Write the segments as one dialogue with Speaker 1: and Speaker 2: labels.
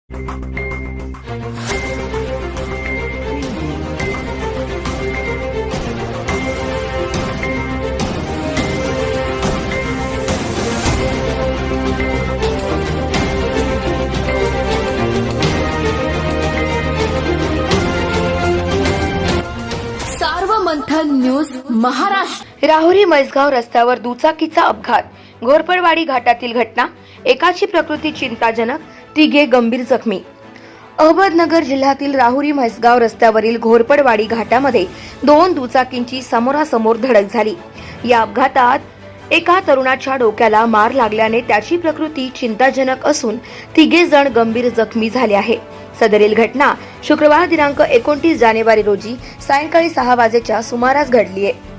Speaker 1: Sarvamanthan news Maharashtra.
Speaker 2: Rahuri म्हैसगाव रस्त्यावर दुचाकीचा अपघात, घोरपडवाडी घाटातील घटना, एकाची प्रकृती चिंताजनक, तिघे गंभीर जखमी। अहमदनगर जिल्ह्यातील राहुरी म्हैसगाव रस्त्यावरील घोरपडवाडी घाटामध्ये दोन दुचाकींची समोरासमोर धडक झाली। या अपघातात एका तरुणाच्या डोक्याला मार लागल्याने त्याची प्रकृती चिंताजनक असून तिघे जण गंभीर जखमी झाले आहे। सदरील घटना शुक्रवार दिनांक 29 जानेवारी रोजी सायंकाळी 6 वाजेच्या सुमारास घडली आहे।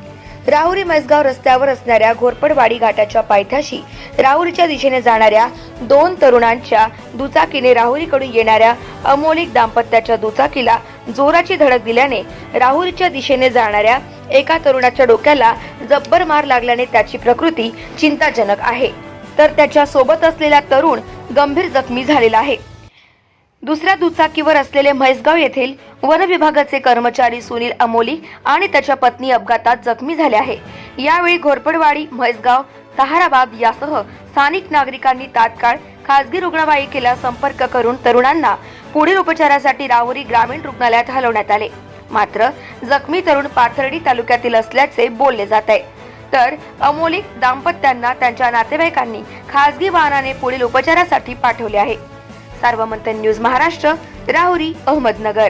Speaker 2: राहुरी म्हैसगाव रस्त्यावर असणाऱ्या घोरपडवाडी घाटाच्या पायथ्याशी राहुरीच्या दिशेने जाणाऱ्या दोन तरुणांच्या दुचाकीने राहुरीकडून येणाऱ्या अमोलिक दाम्पत्याच्या दुचाकीला जोराची धडक दिल्याने राहुरीच्या दिशेने जाणाऱ्या एका तरुणाच्या डोक्याला जब्बर मार लागल्याने त्याची प्रकृती चिंताजनक आहे, तर त्याच्या सोबत असलेला तरुण गंभीर जखमी झालेला आहे। दुसऱ्या दुचाकीवर असलेले म्हैसगाव येथील वन विभागाचे कर्मचारी सुनील अमोली आणि त्याच्या पत्नी अपघातात जखमी झाले आहे। यावेळी घोरपडवाडी, म्हैसगाव, ताहाराबाद यासह स्थानिक नागरिकांनी तात्काळ खासगी रुग्णवाहिकेला संपर्क करून तरुणांना पुढील उपचारासाठी राहुरी ग्रामीण रुग्णालयात हलवण्यात आले। मात्र जखमी तरुण पाथर्डी तालुक्यातील असल्याचे बोलले जात आहे, तर अमोलिक दाम्पत्यांना त्यांच्या नातेवाईकांनी खासगी वाहनाने पुढील उपचारासाठी पाठवले आहे। Sarvamanthan news Maharashtra, Rahuri, Ahmednagar.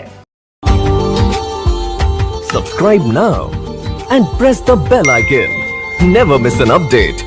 Speaker 3: Subscribe now and press the bell icon. Never miss an update.